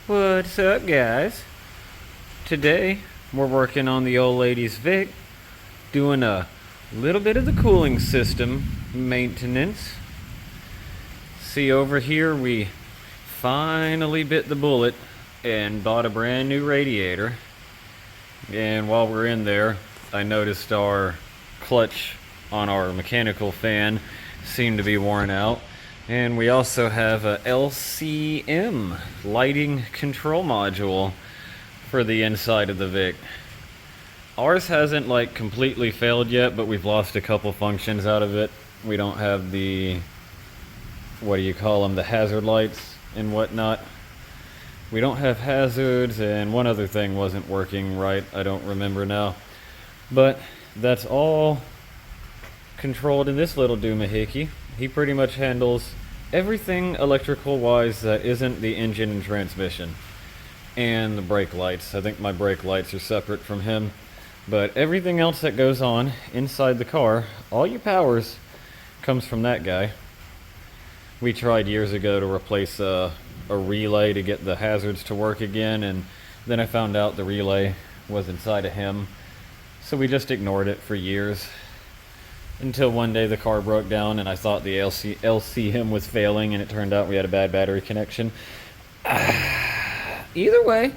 What's up, guys? Today we're working on the old lady's Vic, doing a little bit of the cooling system maintenance. See, over here we finally bit the bullet and bought a brand new radiator. And while we're in there, I noticed our clutch on our mechanical fan seemed to be worn out. And we also have a LCM lighting control module for the inside of the Vic. Ours hasn't completely failed yet, but we've lost a couple functions out of it. We don't have the, what do you call them, the hazard lights and whatnot. We don't have hazards, and one other thing wasn't working right. I don't remember now. But that's all controlled in this little doomahickey. He pretty much handles everything electrical wise that isn't the engine and transmission. And the brake lights. I think my brake lights are separate from him. But everything else that goes on inside the car, all your powers, comes from that guy. We tried years ago to replace a relay to get the hazards to work again, and then I found out the relay was inside of him. So we just ignored it for years. Until one day the car broke down and I thought the LCM was failing, and it turned out we had a bad battery connection. Either way,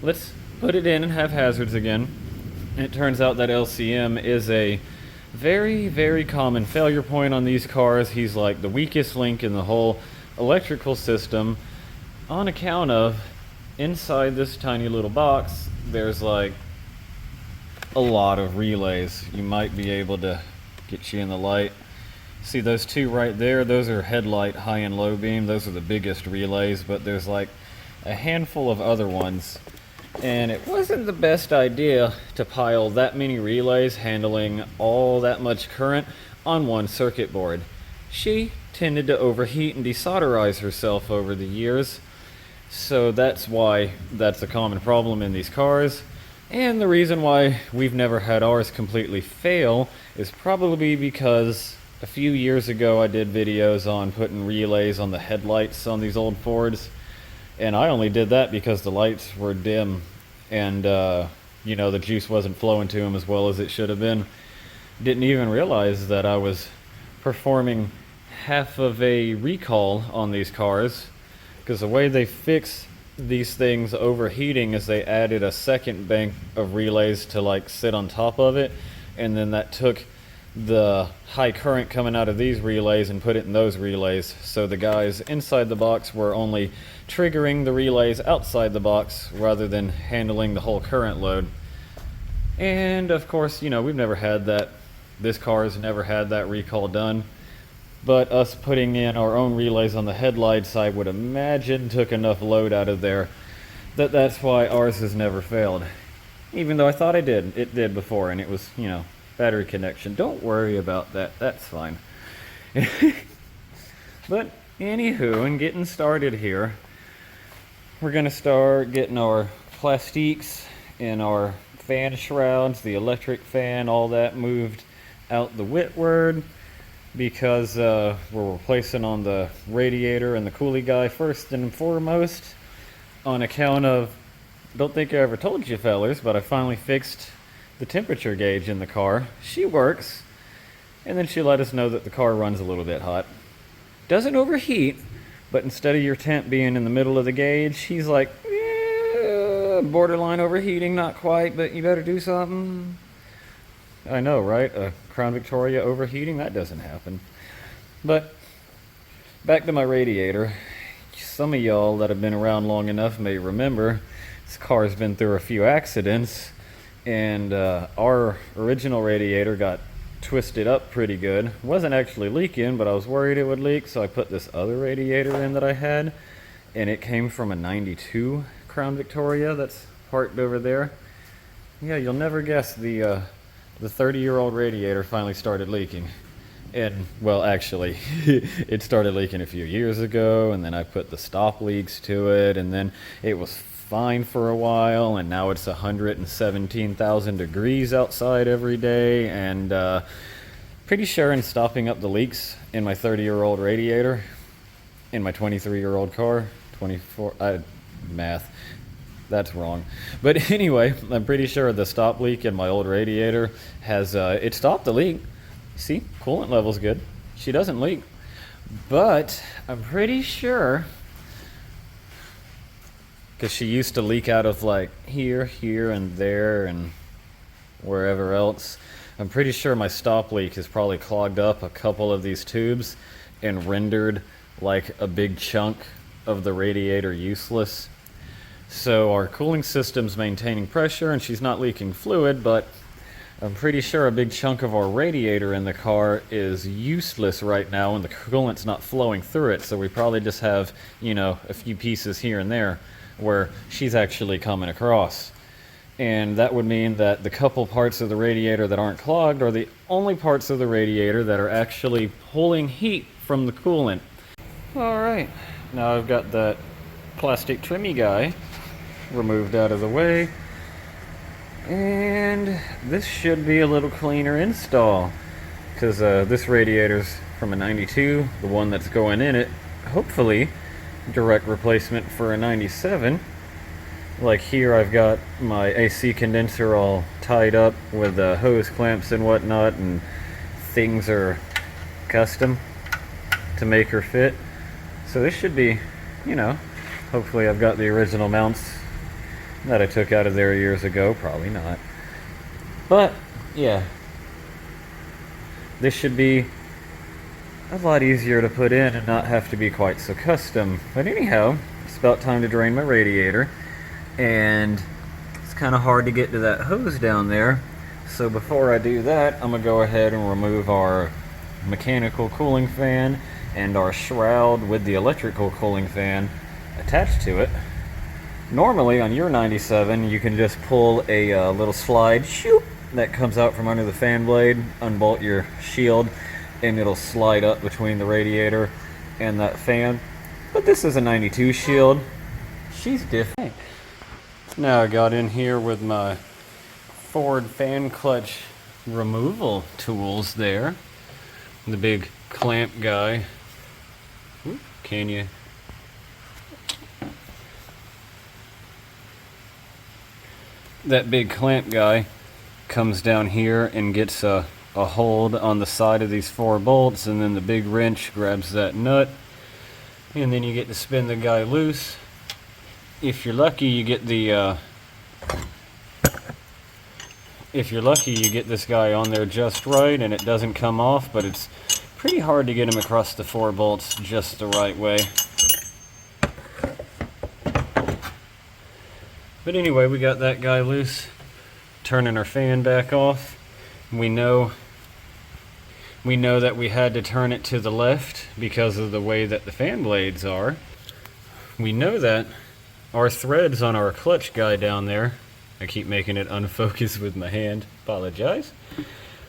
let's put it in and have hazards again. And it turns out that LCM is a very, very common failure point on these cars. He's like the weakest link in the whole electrical system, on account of inside this tiny little box there's a lot of relays. You might be able to get you in the light. See those two right there? Those are headlight high and low beam. Those are the biggest relays, but there's a handful of other ones. And it wasn't the best idea to pile that many relays handling all that much current on one circuit board. She tended to overheat and desolderize herself over the years. So that's why that's a common problem in these cars. And the reason why we've never had ours completely fail is probably because a few years ago I did videos on putting relays on the headlights on these old Fords. And I only did that because the lights were dim and, the juice wasn't flowing to them as well as it should have been. Didn't even realize that I was performing half of a recall on these cars, because the way they fix these things overheating is they added a second bank of relays to sit on top of it, and then that took the high current coming out of these relays and put it in those relays. So the guys inside the box were only triggering the relays outside the box rather than handling the whole current load. And of course, we've never had that. This car has never had that recall done. But us putting in our own relays on the headlights, I would imagine, took enough load out of there that's why ours has never failed. Even though I thought it did before, and it was, battery connection. Don't worry about that, that's fine. But anywho, and getting started here, we're gonna start getting our plastiques and our fan shrouds, the electric fan, all that moved out the Whitward, because we're replacing on the radiator and the coolie guy first and foremost, on account of, don't think I ever told you fellers, but I finally fixed the temperature gauge in the car. She works, and then she let us know that the car runs a little bit hot. Doesn't overheat, but instead of your temp being in the middle of the gauge, he's like, borderline overheating, not quite, but you better do something. I know, right? A Crown Victoria overheating? That doesn't happen. But back to my radiator. Some of y'all that have been around long enough may remember this car's been through a few accidents, and our original radiator got twisted up pretty good. Wasn't actually leaking, but I was worried it would leak, so I put this other radiator in that I had, and it came from a 92 Crown Victoria that's parked over there. Yeah, you'll never guess, the 30-year-old radiator finally started leaking. And, well, actually, it started leaking a few years ago, and then I put the stop leaks to it, and then it was fine for a while, and now it's 117,000 degrees outside every day, and pretty sure in stopping up the leaks in my 30-year-old radiator, in my 23-year-old car, math. That's wrong. But anyway, I'm pretty sure the stop leak in my old radiator has, it stopped the leak. See, coolant level's good. She doesn't leak. But I'm pretty sure, because she used to leak out of like here, and there, and wherever else. I'm pretty sure my stop leak has probably clogged up a couple of these tubes and rendered like a big chunk of the radiator useless. So our cooling system's maintaining pressure and she's not leaking fluid, but I'm pretty sure a big chunk of our radiator in the car is useless right now and the coolant's not flowing through it. So we probably just have, you know, a few pieces here and there where she's actually coming across. And that would mean that the couple parts of the radiator that aren't clogged are the only parts of the radiator that are actually pulling heat from the coolant. Alright, now I've got that plastic trimmy guy removed out of the way. And this should be a little cleaner install. Because this radiator's from a 92, the one that's going in it, hopefully direct replacement for a 97. Like here I've got my AC condenser all tied up with hose clamps and whatnot, and things are custom to make her fit. So this should be, you know, hopefully I've got the original mounts that I took out of there years ago. Probably not. But, yeah. This should be a lot easier to put in and not have to be quite so custom. But anyhow, it's about time to drain my radiator. And it's kind of hard to get to that hose down there. So before I do that, I'm going to go ahead and remove our mechanical cooling fan and our shroud with the electrical cooling fan attached to it. Normally on your 97, you can just pull a little slide shoop, that comes out from under the fan blade, unbolt your shield, and it'll slide up between the radiator and that fan. But this is a 92 shield. She's different. Now I got in here with my Ford fan clutch removal tools there. The big clamp guy. Ooh, can you? That big clamp guy comes down here and gets a hold on the side of these 4 bolts, and then the big wrench grabs that nut, and then you get to spin the guy loose. If you're lucky, you get the if you're lucky, you get this guy on there just right and it doesn't come off, but it's pretty hard to get him across the 4 bolts just the right way. But anyway, we got that guy loose, turning our fan back off. We know that we had to turn it to the left because of the way that the fan blades are. We know that our threads on our clutch guy down there, I keep making it unfocused with my hand, apologize.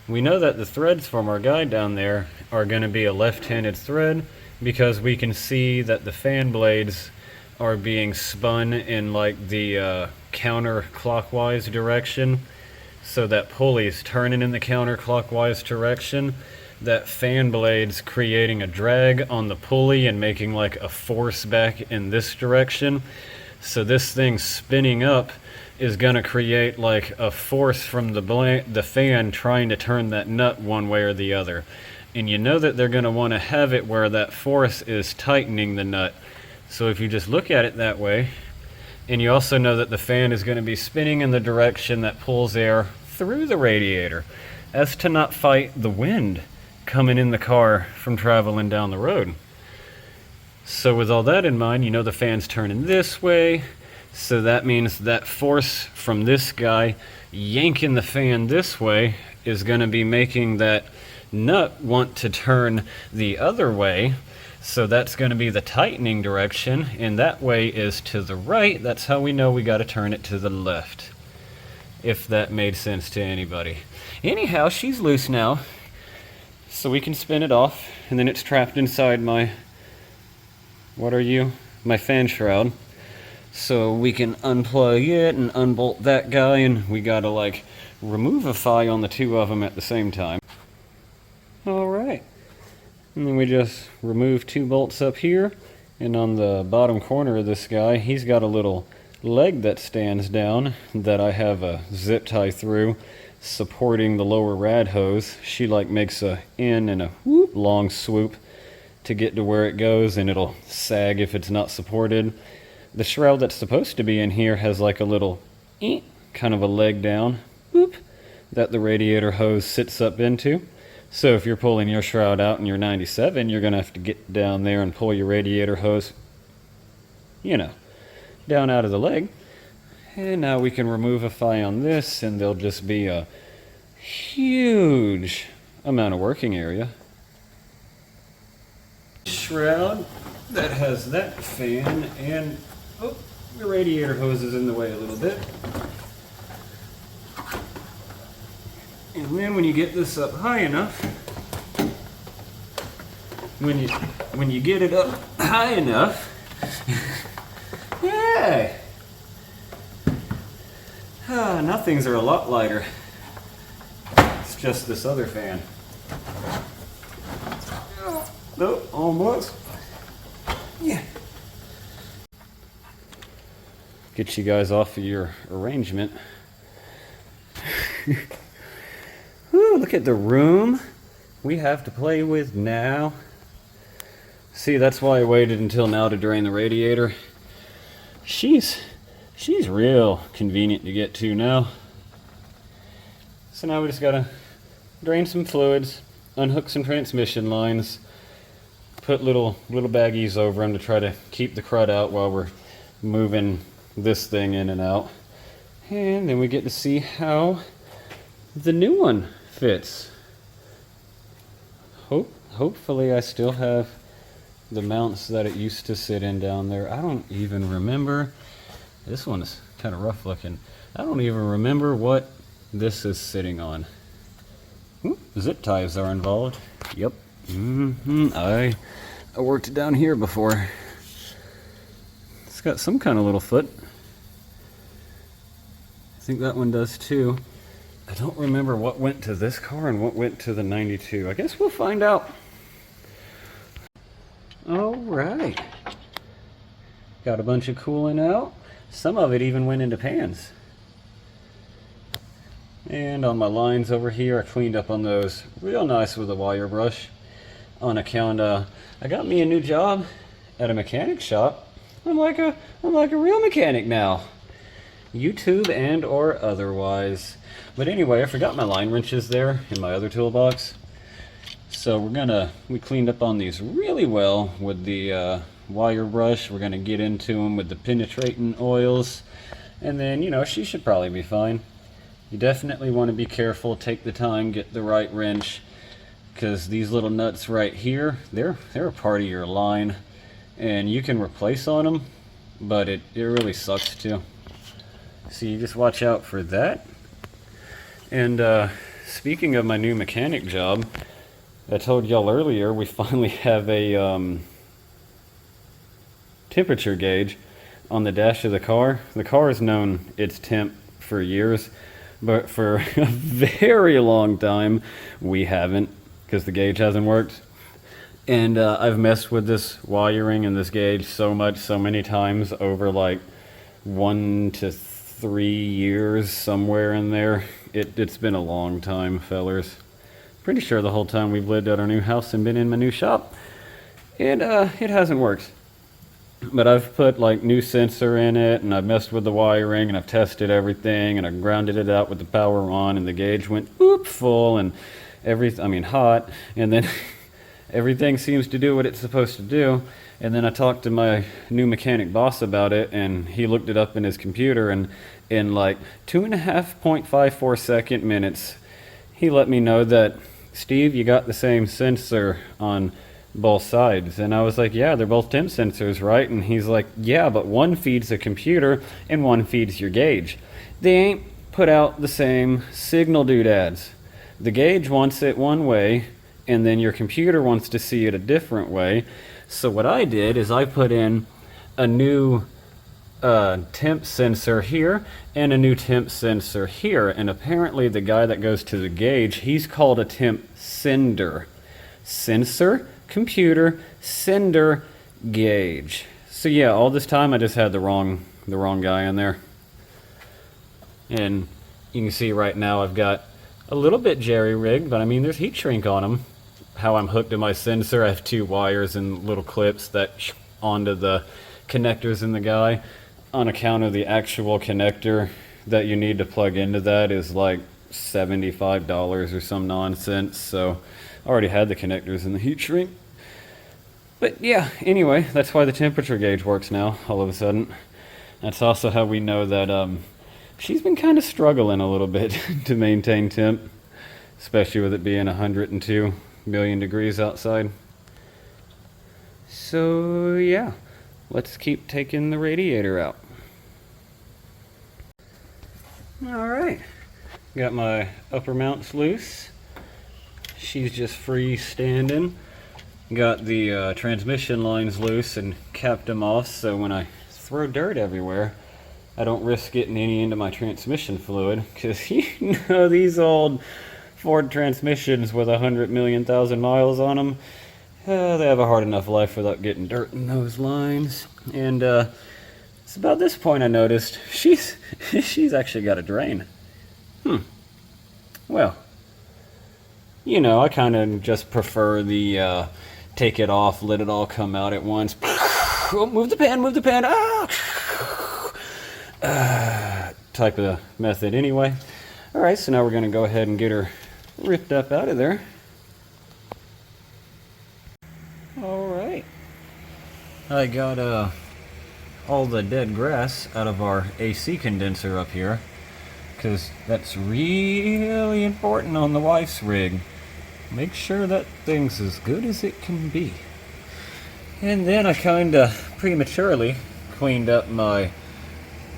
We know that the threads from our guy down there are going to be a left-handed thread because we can see that the fan blades are being spun in like the counterclockwise direction. So that pulley's turning in the counterclockwise direction. That fan blade's creating a drag on the pulley and making like a force back in this direction. So this thing spinning up is going to create like a force from the fan trying to turn that nut one way or the other. And you know that they're going to want to have it where that force is tightening the nut. So if you just look at it that way, and you also know that the fan is going to be spinning in the direction that pulls air through the radiator, as to not fight the wind coming in the car from traveling down the road. So with all that in mind, you know the fan's turning this way, so that means that force from this guy yanking the fan this way is going to be making that nut want to turn the other way. So that's going to be the tightening direction, and that way is to the right. That's how we know we got to turn it to the left, if that made sense to anybody. Anyhow, she's loose now, so we can spin it off, and then it's trapped inside my, what are you? My fan shroud. So we can unplug it and unbolt that guy, and we got to like removify on the 2 of them at the same time. All right. And then we just remove 2 bolts up here, And on the bottom corner of this guy, he's got a little leg that stands down that I have a zip tie through, supporting the lower rad hose. She like makes a in and a whoop long swoop to get to where it goes, and it'll sag if it's not supported. The shroud that's supposed to be in here has like a little kind of a leg down whoop that the radiator hose sits up into. So if you're pulling your shroud out in your 97, you're going to have to get down there and pull your radiator hose, down out of the leg. And now we can remove-ify on this, and there'll just be a huge amount of working area. Shroud that has that fan, and the radiator hose is in the way a little bit. And then when you get this up high enough, when you get it up high enough, yeah, now things are a lot lighter. It's just this other fan. Oh, almost. Yeah. Get you guys off of your arrangement. Ooh, look at the room we have to play with now. See, that's why I waited until now to drain the radiator. She's real convenient to get to now. So now we just gotta drain some fluids, unhook some transmission lines, put little baggies over them to try to keep the crud out while we're moving this thing in and out. And then we get to see how the new one fits. Hopefully I still have the mounts that it used to sit in down there. I don't even remember. This one is kind of rough looking. I don't even remember what this is sitting on. Zip ties are involved. Yep. I worked down here before. It's got some kind of little foot. I think that one does too. I don't remember what went to this car and what went to the 92. I guess we'll find out. All right. Got a bunch of cooling out. Some of it even went into pans. And on my lines over here, I cleaned up on those real nice with a wire brush. On account, I got me a new job at a mechanic shop. I'm like a real mechanic now. YouTube and or otherwise. But anyway, I forgot my line wrenches there in my other toolbox. So we cleaned up on these really well with the wire brush. We're gonna get into them with the penetrating oils. And then, she should probably be fine. You definitely want to be careful, take the time, get the right wrench, because these little nuts right here, they're a part of your line, and you can replace on them, but it really sucks too. So you just watch out for that. And speaking of my new mechanic job, I told y'all earlier we finally have a temperature gauge on the dash of the car. The car has known its temp for years, but for a very long time we haven't, because the gauge hasn't worked. And I've messed with this wiring and this gauge so many times over like 1 to 3 years, somewhere in there. It's been a long time, fellers. Pretty sure the whole time we've lived at our new house and been in my new shop, and it hasn't worked. But I've put like new sensor in it, and I've messed with the wiring, and I've tested everything, and I grounded it out with the power on, and the gauge went boop full, and hot, and then everything seems to do what it's supposed to do. And then I talked to my new mechanic boss about it, and he looked it up in his computer, and in like 2.5 second minutes, he let me know that, Steve, you got the same sensor on both sides. And I was like, yeah, they're both temp sensors, right? And he's like, yeah, but one feeds the computer and one feeds your gauge. They ain't put out the same signal doodads. The gauge wants it one way, and then your computer wants to see it a different way. So what I did is I put in a new temp sensor here and a new temp sensor here, and apparently the guy that goes to the gauge, he's called a temp sender. Sensor, computer, sender, gauge. So yeah, all this time I just had the wrong guy in there. And you can see right now I've got a little bit jerry-rigged, but I mean there's heat shrink on them. How I'm hooked to my sensor, I have 2 wires and little clips that onto the connectors in the guy. On account of the actual connector that you need to plug into that is like $75 or some nonsense, so I already had the connectors in the heat shrink. But yeah, anyway, that's why the temperature gauge works now, all of a sudden. That's also how we know that she's been kind of struggling a little bit to maintain temp, especially with it being 102 million degrees outside. So yeah, let's keep taking the radiator out. Alright, got my upper mounts loose. She's just freestanding. Got the transmission lines loose and capped them off so when I throw dirt everywhere, I don't risk getting any into my transmission fluid, because you know these old Ford transmissions with 100 million thousand miles on them, they have a hard enough life without getting dirt in those lines. And it's about this point I noticed she's actually got a drain. Well, you know, I kind of just prefer the take it off, let it all come out at once. Oh, move the pan, type of method anyway. Alright, so now we're going to go ahead and get her ripped up out of there. Alright. I got all the dead grass out of our AC condenser up here, because that's really important on the wife's rig. Make sure that thing's as good as it can be. And then I kinda prematurely cleaned up my,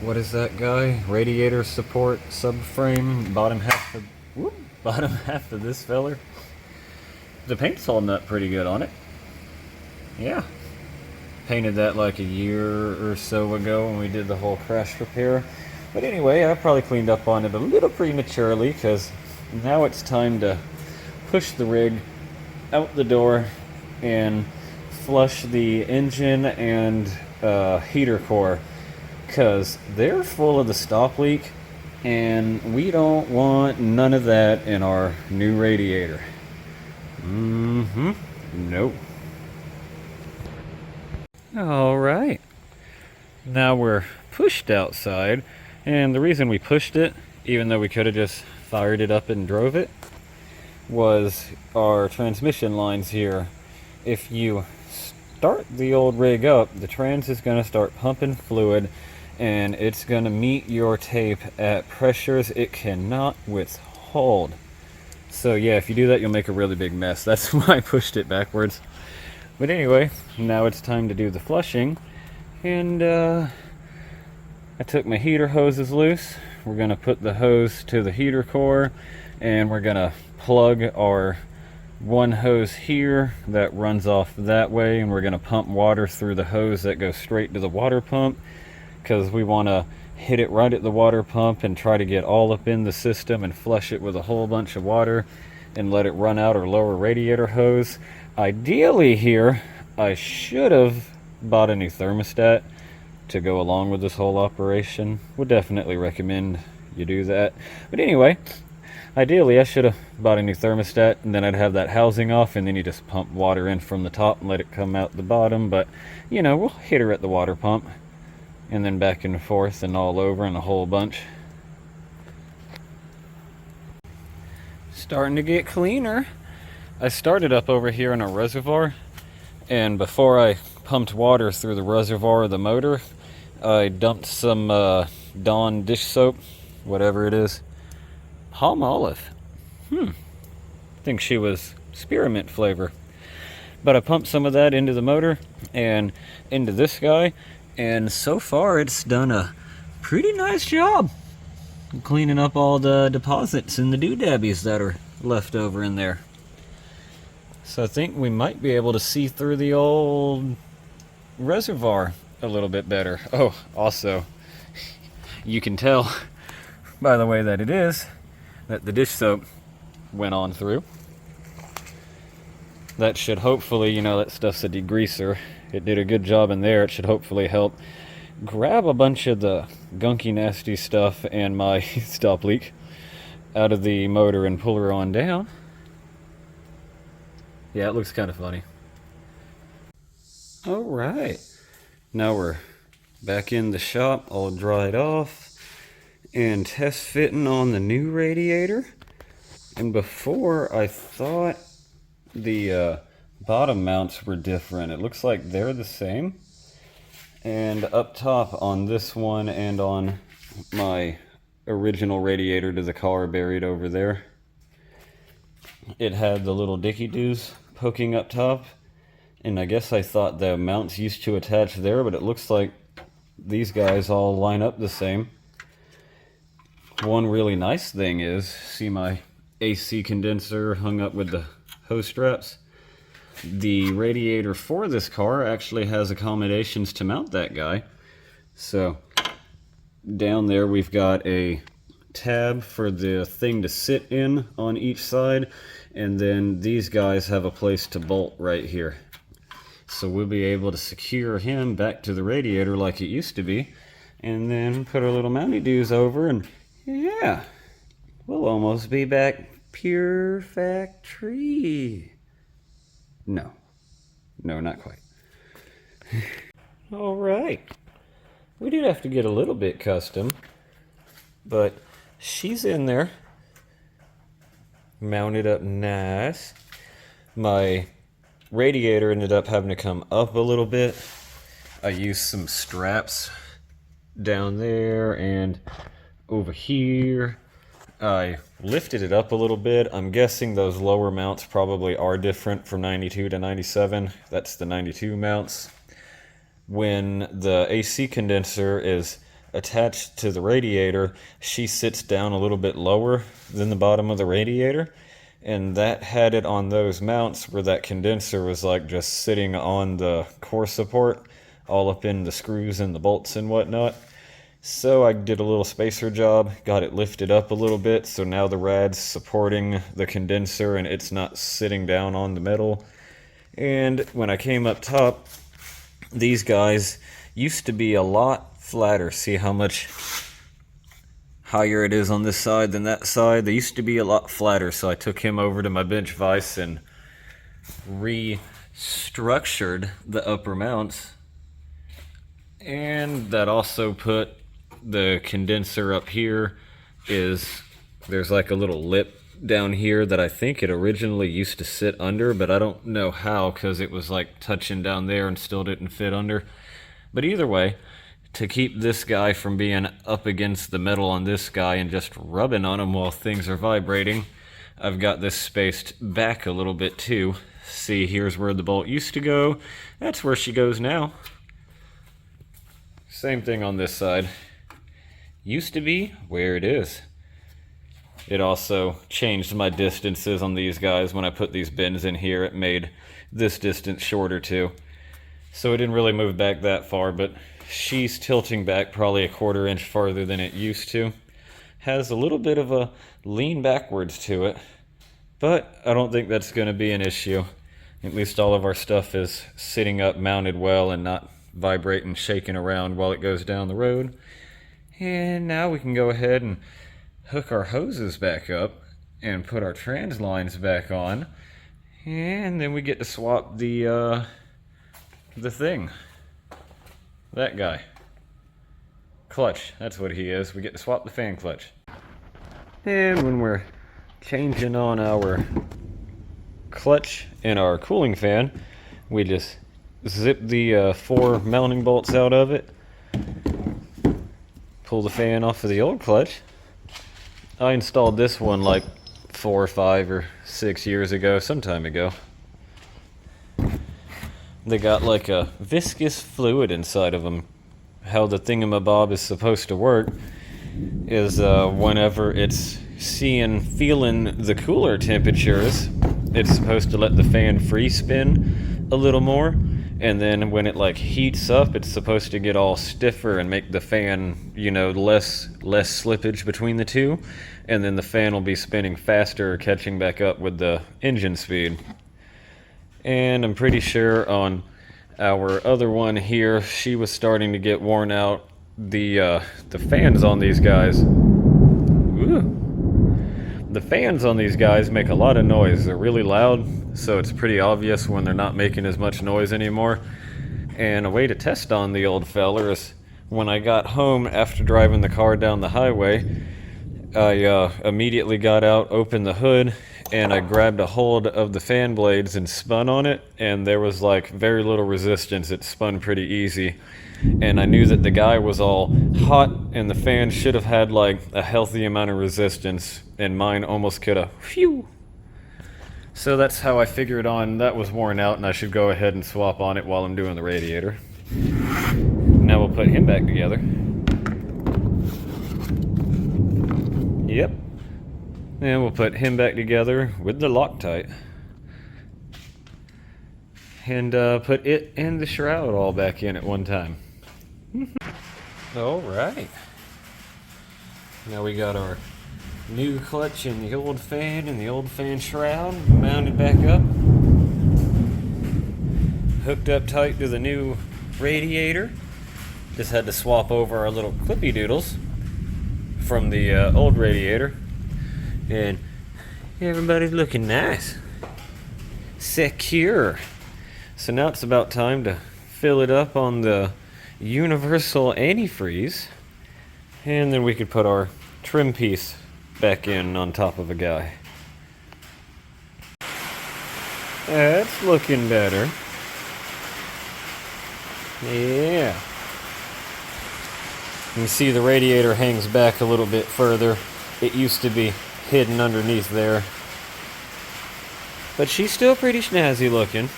what is that guy? Radiator support subframe, bottom half of this feller. The paint's holding up pretty good on it. Yeah. Painted that like a year or so ago when we did the whole crash repair. But anyway, I probably cleaned up on it a little prematurely, because now it's time to push the rig out the door and flush the engine and heater core, because they're full of the stop leak and we don't want none of that in our new radiator. Nope. Alright, now we're pushed outside, and the reason we pushed it, even though we could have just fired it up and drove it, was our transmission lines here. If you start the old rig up, the trans is going to start pumping fluid, and it's going to meet your tape at pressures it cannot withhold. So yeah, if you do that, you'll make a really big mess. That's why I pushed it backwards. But anyway, now it's time to do the flushing, and I took my heater hoses loose. We're going to put the hose to the heater core, and we're going to plug our one hose here that runs off that way, and we're going to pump water through the hose that goes straight to the water pump, because we want to hit it right at the water pump and try to get all up in the system and flush it with a whole bunch of water and let it run out our lower radiator hose. Ideally here, I should have bought a new thermostat to go along with this whole operation. Would definitely recommend you do that. But anyway, ideally I should have bought a new thermostat, and then I'd have that housing off, and then you just pump water in from the top and let it come out the bottom. But you know, we'll hit her at the water pump and then back and forth and all over and a whole bunch. Starting to get cleaner. I started up over here in a reservoir, and before I pumped water through the reservoir of the motor, I dumped some Dawn dish soap, whatever it is. Palm olive. I think she was spearmint flavor. But I pumped some of that into the motor and into this guy, and so far it's done a pretty nice job cleaning up all the deposits and the doodabbies that are left over in there. So I think we might be able to see through the old reservoir a little bit better. Oh, also, you can tell by the way that it is that the dish soap went on through. That should hopefully, you know, that stuff's a degreaser. It did a good job in there. It should hopefully help grab a bunch of the gunky, nasty stuff and my stop leak out of the motor and pull her on down. Yeah, it looks kind of funny. All right. Now we're back in the shop, all dried off, and test fitting on the new radiator. And before, I thought the bottom mounts were different. It looks like they're the same. And up top on this one and on my original radiator to the car buried over there, it had the little dicky-doos poking up top. And I guess I thought the mounts used to attach there, but it looks like these guys all line up the same. One really nice thing is, see my AC condenser hung up with the hose straps? The radiator for this car actually has accommodations to mount that guy. So down there we've got a tab for the thing to sit in on each side, and then these guys have a place to bolt right here. So we'll be able to secure him back to the radiator like it used to be, and then put our little mounty doos over, and yeah, we'll almost be back pure factory. No, not quite. All right, we did have to get a little bit custom, but she's in there, mounted up nice. My radiator ended up having to come up a little bit. I used some straps down there and over here. I lifted it up a little bit. I'm guessing those lower mounts probably are different from 92 to 97. That's the 92 mounts. When the AC condenser is attached to the radiator, she sits down a little bit lower than the bottom of the radiator. And that had it on those mounts where that condenser was like just sitting on the core support, all up in the screws and the bolts and whatnot. So I did a little spacer job, got it lifted up a little bit, so now the rad's supporting the condenser and it's not sitting down on the metal. And when I came up top, these guys used to be a lot flatter. See how much higher it is on this side than that side? They used to be a lot flatter, so I took him over to my bench vise and restructured the upper mounts. And that also put the condenser up here. There's like a little lip down here that I think it originally used to sit under, but I don't know how, because it was like touching down there and still didn't fit under. But either way, to keep this guy from being up against the metal on this guy and just rubbing on him while things are vibrating, I've got this spaced back a little bit too. See, here's where the bolt used to go. That's where she goes now. Same thing on this side. Used to be where it is. It also changed my distances on these guys. When I put these bins in here, it made this distance shorter too. So it didn't really move back that far, but she's tilting back probably a 1/4 inch farther than it used to. Has a little bit of a lean backwards to it, but I don't think that's going to be an issue. At least all of our stuff is sitting up, mounted well, and not vibrating, shaking around while it goes down the road. And now we can go ahead and hook our hoses back up and put our trans lines back on, and then we get to swap the thing. That guy. Clutch, that's what he is. We get to swap the fan clutch. And when we're changing on our clutch and our cooling fan, we just zip the 4 mounting bolts out of it, pull the fan off of the old clutch. I installed this one like 4 or 5 or 6 years ago, some time ago. They got like a viscous fluid inside of them. How the thingamabob is supposed to work is whenever it's feeling the cooler temperatures, it's supposed to let the fan free spin a little more, and then when it like heats up, it's supposed to get all stiffer and make the fan, less slippage between the two, and then the fan will be spinning faster, catching back up with the engine speed. And I'm pretty sure on Our other one here, she was starting to get worn out. The fans on these guys, the fans on these guys make a lot of noise. They're really loud, so it's pretty obvious when they're not making as much noise anymore. And a way to test on the old feller is when I got home after driving the car down the highway, I immediately got out, opened the hood, and I grabbed a hold of the fan blades and spun on it, and there was like very little resistance. It spun pretty easy. And I knew that the guy was all hot, and the fan should have had like a healthy amount of resistance, and mine almost could have. Phew! So that's how I figured on that was worn out, and I should go ahead and swap on it while I'm doing the radiator. Now we'll put him back together. Yep. And we'll put him back together with the Loctite. And put it and the shroud all back in at one time. Alright. Now we got our new clutch and the old fan shroud mounted back up. Hooked up tight to the new radiator. Just had to swap over our little clippy doodles from the old radiator. And everybody's looking nice. Secure. So now it's about time to fill it up on the universal antifreeze. And then we could put our trim piece back in on top of a guy. That's looking better. Yeah. You can see the radiator hangs back a little bit further. It used to be hidden underneath there. But she's still pretty snazzy looking.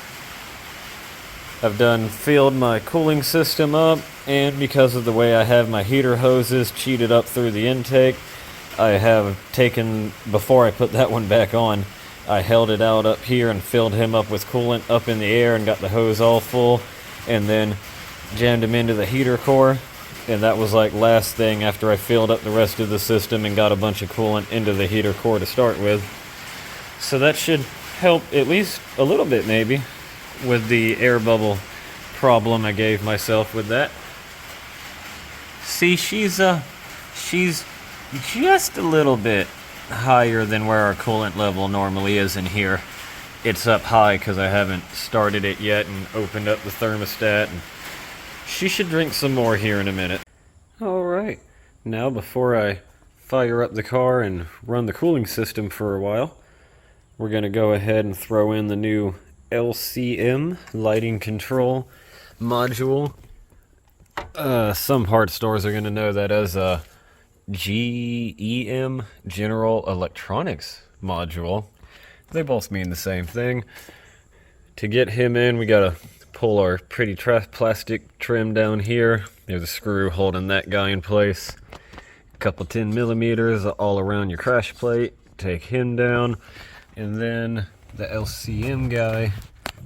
I've filled my cooling system up, and because of the way I have my heater hoses cheated up through the intake, I have taken, before I put that one back on, I held it out up here and filled him up with coolant up in the air and got the hose all full, and then jammed him into the heater core. And that was like last thing after I filled up the rest of the system and got a bunch of coolant into the heater core to start with. So that should help at least a little bit maybe with the air bubble problem I gave myself with that. See, she's just a little bit higher than where our coolant level normally is in here. It's up high because I haven't started it yet and opened up the thermostat, and she should drink some more here in a minute. Alright, now before I fire up the car and run the cooling system for a while, we're going to go ahead and throw in the new LCM lighting control module. Some parts stores are going to know that as a GEM, General Electronics module. They both mean the same thing. To get him in, we got to pull our pretty plastic trim down here. There's a screw holding that guy in place. A couple 10 millimeters all around your crash plate. Take him down. And then the LCM guy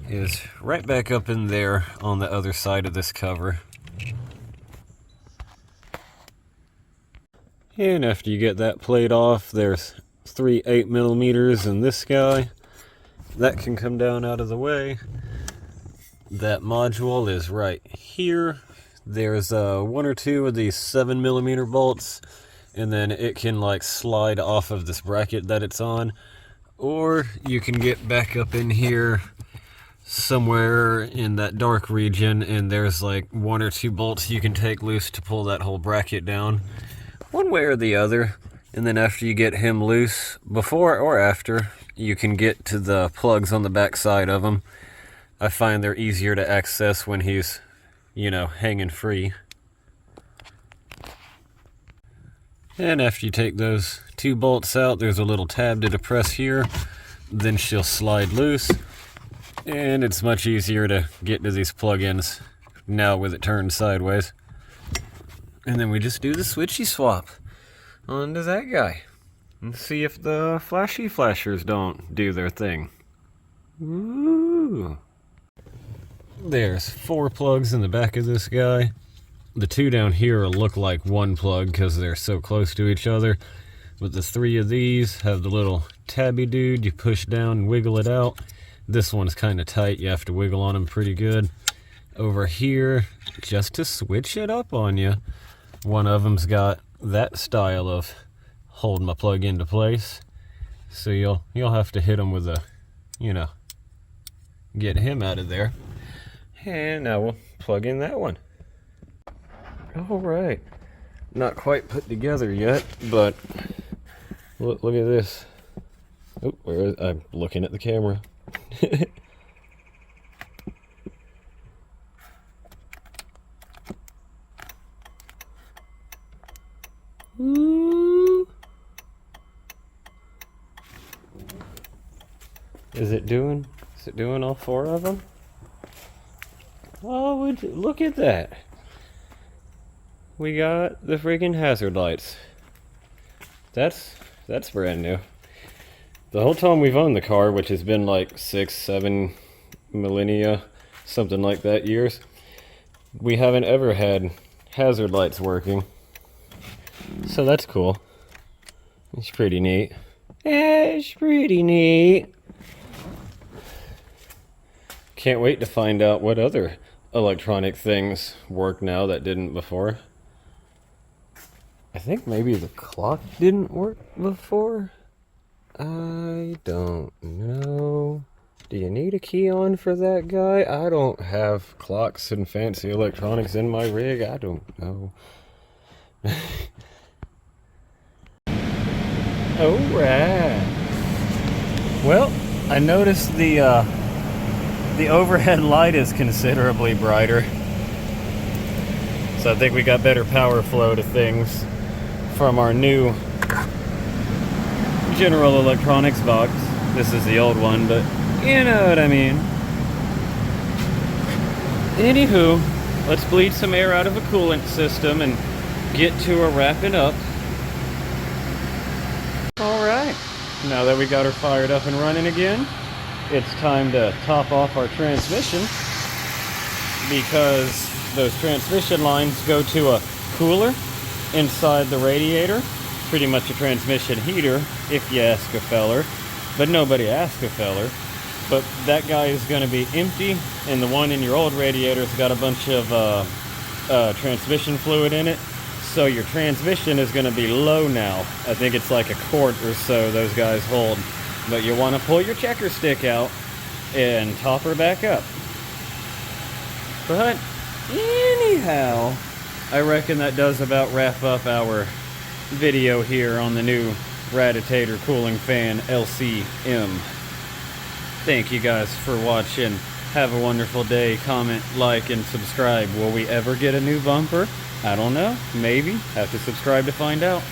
is right back up in there on the other side of this cover. And after you get that plate off, there's 3 8 millimeters in this guy. That can come down out of the way. That module is right here. There's 1 or 2 of these 7 millimeter bolts, and then it can like slide off of this bracket that it's on. Or you can get back up in here somewhere in that dark region, and there's like 1 or 2 bolts you can take loose to pull that whole bracket down. One way or the other. And then after you get him loose, before or after, you can get to the plugs on the back side of him. I find they're easier to access when he's, hanging free. And after you take those 2 bolts out, there's a little tab to depress here. Then she'll slide loose. And it's much easier to get to these plug-ins now with it turned sideways. And then we just do the switchy swap onto that guy. And see if the flashy flashers don't do their thing. Ooh. There's 4 plugs in the back of this guy. The 2 down here will look like 1 plug because they're so close to each other. But the 3 of these have the little tabby dude. You push down and wiggle it out. This one's kind of tight. You have to wiggle on them pretty good. Over here, just to switch it up on you, one of them's got that style of hold my plug into place. So you'll have to hit him with a, you know, get him out of there. And now we'll plug in that one. All right. Not quite put together yet, but look at this. Oh, I'm looking at the camera. Ooh. Is it doing all four of them? Oh, look at that. We got the freaking hazard lights. That's brand new. The whole time we've owned the car, which has been like 6-7 millennia, something like that, years, we haven't ever had hazard lights working. So that's cool. It's pretty neat. It's pretty neat. Can't wait to find out what other electronic things work now that didn't before. I think maybe the clock didn't work before. I don't know. Do you need a key on for that guy? I don't have clocks and fancy electronics in my rig. I don't know. Alright. Well, I noticed the overhead light is considerably brighter. So I think we got better power flow to things from our new General Electronics box. This is the old one, but you know what I mean. Anywho, let's bleed some air out of a coolant system and get to a wrapping up. Alright, now that we got her fired up and running again, it's time to top off our transmission, because those transmission lines go to a cooler inside the radiator. Pretty much a transmission heater, if you ask a feller, but nobody asked a feller. But that guy is going to be empty, and the one in your old radiator's got a bunch of transmission fluid in it. So your transmission is going to be low now. I think it's like a quart or so those guys hold. But you want to pull your checker stick out and top her back up. But anyhow, I reckon that does about wrap up our video here on the new Raditator Cooling Fan LCM. Thank you guys for watching. Have a wonderful day. Comment, like, and subscribe. Will we ever get a new bumper? I don't know. Maybe. Have to subscribe to find out.